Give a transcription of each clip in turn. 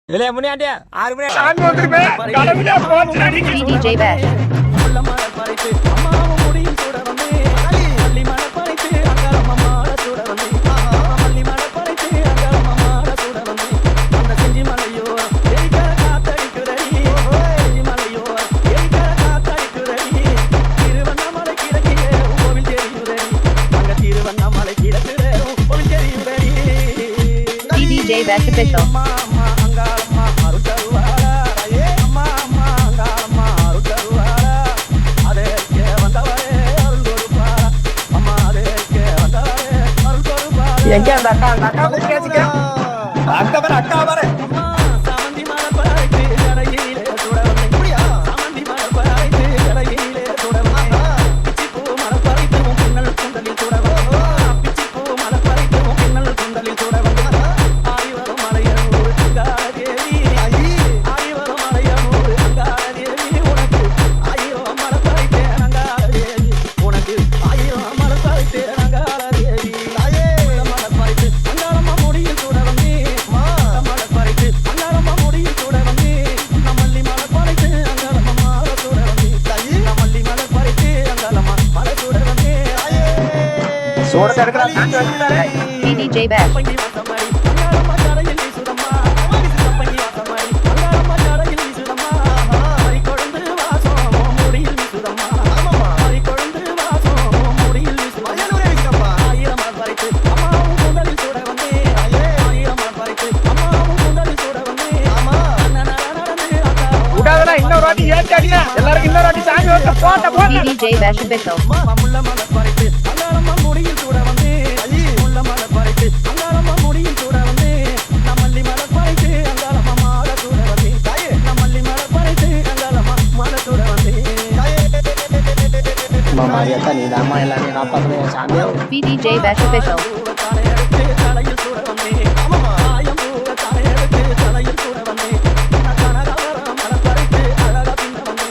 இல்ல முன்னாடியே 6 மணி சாமி வந்துருமே கடவுளே போச்சு அடிக்கு DJ Bash. முள்ள மர பறித்து அம்மாவும் முடியும் சுட வந்து மல்லி மர பறித்து அங்காளம்மா மாட சுட வந்து மல்லி மர பறித்து அங்காளம்மா மாட சுட வந்து அந்த செஞ்சி மலையோ எரிக்கிற காத்தடிக்குதடி செஞ்சி மலையோ எரிக்கிற காத்தடிக்குதடி திருவண்ணாமலை கிழக்கிலே கோவில் தெரியுதடி அங்க திருவண்ணாமலை கிழக்கிலே கோவில் தெரியுதடி DJ Bash official. எங்க அந்த அக்கா பேசிக்க அக்கா வர அக்கா வர சாமந்தி மலை பறித்து கடையிலே சுட வந்து இப்படியா சாமந்தி மலை பறித்து கடையிலே சுட வந்து பிச்சி பூ மலை பறித்து பின்னல் குண்டலில் சுட வந்து பிச்சி பூ மலை பறித்து பின்னல் குண்டலில் சுட வந்து ஆடி வரும் மலையனூர் அங்காளதேவி ஆடி வரும் மலையனூர் அங்காளதேவி உனக்கு ஆயிரம் மலை பறித்து அங்காளதேவி உனக்கு ஆயிரம் மலை பறித்து அங்காளதேவி மலை பறித்து அங்காளம்மா முடியில் சுட வந்து மலை பறித்து அங்காளம்மா முடியில் சுட வந்து மல்லி மலை பறித்து அங்காளம்மா மாலை சுட வந்து மல்லி மலை பறித்து அங்காளம்மா மலை சுட வந்து சோட தடுக்கறா DJ Bash. பங்கி வாசமாரி அங்காளம்மா கடையில் வீசுதம்மா பங்கி வாசமாரி அங்காளம்மா கடையில் வீசுதம்மா மரி கொழுந்து வாசம் முடியில் வீசுதம்மா மரி கொழுந்து வாசம் முடியில் வீசுதம்மா ஆயிரம் மலை பறித்து அம்மாவும் முதலில் சுட வந்து ஆயிரம் மலை பறித்து அம்மாவும் முதலில் சுட வந்து உடாதடா இன்னொரு வாட்டி ஏத்தி அடினா எல்லாரும் இன்னொரு வாட்டி சாமி வந்து போட்ட DJ Bash official. முள்ள மலை பறித்து அங்காளம்மா முடியில் சுட வந்து முள்ள மலை பறித்து அங்காளம்மா முடியில் சுட வந்து மல்லி மலை பறித்து அங்காளம்மா மாலை சுட வந்து மல்லி மலை பறித்து அங்காளம்மா மாலை சுட வந்து மாமா ஏத்தா நீ அம்மா எல்லாமே காப்பாத்துறேன் சாமியா DJ Bash official. தானே எடுத்து தலையில் சுட வந்து ஆயம் பூவை தானே எடுத்து தலையில் சுட வந்து கனகாவரம் மலை பறித்து அழகா பின்ன வந்து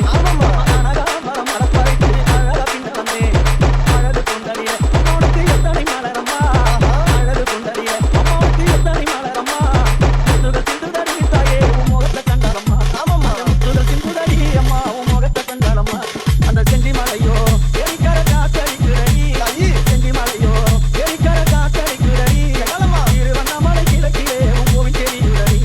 கனகாவரம் மலை பறித்து அழகா பின்ன வந்து அழகு குண்டலியே அம்மாவுக்கு எத்தனை மலரம்மா அழகு குண்டலியே அம்மாவுக்கு எத்தனை மலரம்மா முத்துகள் சிந்துதடி தாயே உன் முகத்தை கண்டாரம்மா முத்துகள் சிந்துதடி அம்மா உன் முகத்தை கண்டாரம்மா அந்த செஞ்சி மலையோ எரிக்கர காத்தடிக்குதடி செஞ்சி மலையோ எரிக்கர காத்தடிக்குதடி திருவண்ணாமலை கிழக்கிலே உன் கோவில் தெரியுதடி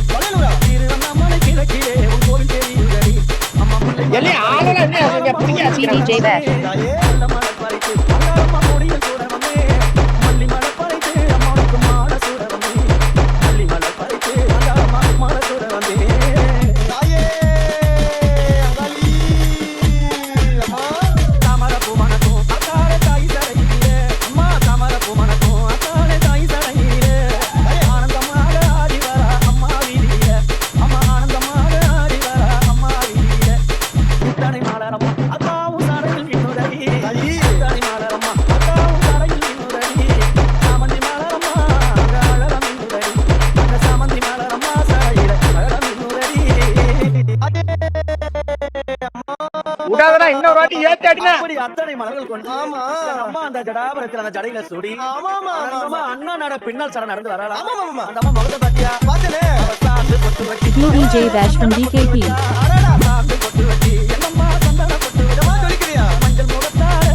திருவண்ணாமலை கிழக்கிலே உன் கோவில் தெரியுதடி அம்மா முல்லை எல்லே ஆளல என்ன புடிங்க DJ Bash. முல்லை மலை பறித்து அங்காளம்மா முடியில் சுட வந்து மல்லி மலை பறித்து அம்மாவுக்கு மாலை சுட வந்து மல்லி மலை பறித்து அங்காளம்மா மாலை சுட வந்து தாமரை பூ மணக்கும் அக்காளே தாய் சடையிலே அம்மா தாமரை பூ மணக்கும் அக்காளே தாய் சடையிலே ஆனந்தமாக ஆடி வர அம்மா வீதியிலே அம்மா ஆனந்தமாக ஆடி வர அம்மா வீதியிலே இத்தனை மலரம்மா அக்காவும் சடையில் நின்னுதடி இத்தனை மலரம்மா அக்காவும் சடையில் நின்னுதடி சாமந்தி மலரம்மா அங்க அழகம் நின்னுதடி அந்த சாமந்தி மலரம்மா சடையில அழகம் நின்னுதடி உடாதடா இன்னொரு வாட்டி ஏத்தி அடினா அப்படி அத்தனை மலர்கள் கொண்டு அம்மா அந்த ஜடாபரத்தில் அந்த ஜடையில சுடி அண்ணா நட பின்னல் சட நடந்து வரலாம் அந்த அம்மா முகத்தை பாத்தியா பாத்தனே சாந்து பொட்டு வச்சி DJ Bash from DKP. சாந்து பொட்டு வச்சி என்னம்மா சந்தன பொட்டு விடமா சொல்லிக்கிறியா மஞ்சள் முகத்தாலே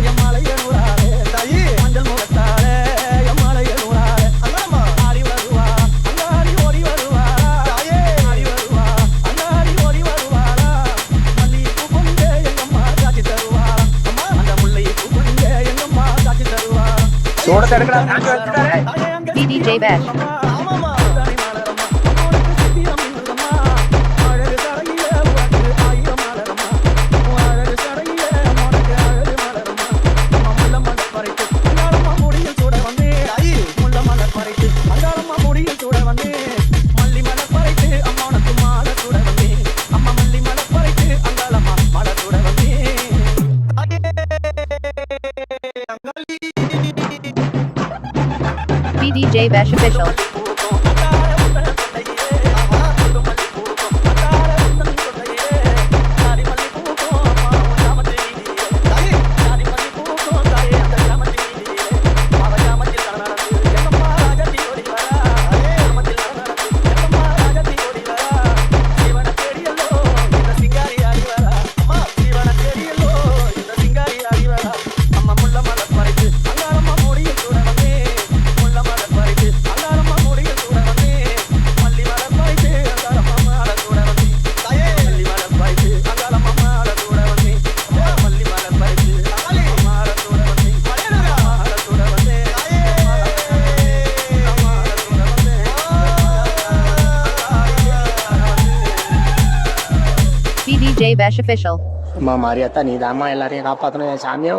என் மலைய நூறாலே தாயி மஞ்சள் முகத்தாலே என் மலைய நூறாலே அண்ணாமா ஆடி வருவா அண்ணாடி ஓடி வருவா தாயே ஆடி வருவா அண்ணாடி ஓடி வருவாளா மல்லி பூ கொண்டே எங்கம்மா காட்சி தருவா அம்மா அந்த முல்லை பூ கொண்டே எங்கம்மா காட்சி தருவா சோட தடுக்கறா சாமி வந்துட்டாரே DJ Bash. ஆமாமா தானி மலரம்மா உனக்கு சித்திரம் இல்லம்மா அழகு தரையிலே உனக்கு ஆயிரம் மலரம்மா அழகு தரையிலே உனக்கு அழகு மலரம்மா அம்மா முள்ள மலை பறித்து அங்காளம்மா முடியில் சுட வந்து முள்ள மலை பறித்து அங்காளம்மா முடியில் சுட வந்து மல்லி மலை பறித்து அம்மா உனக்கு மாலை சுட வந்து அம்மா மல்லி மலை பறித்து அங்காளம்மா மாலை சுட வந்து DJ Bash official. ராஜதி ஓடி வரா Vash Official. அம்மா மாரியாத்தா நீ தாம்மா எல்லாரையும் காப்பாற்றணும் என் சாமியோ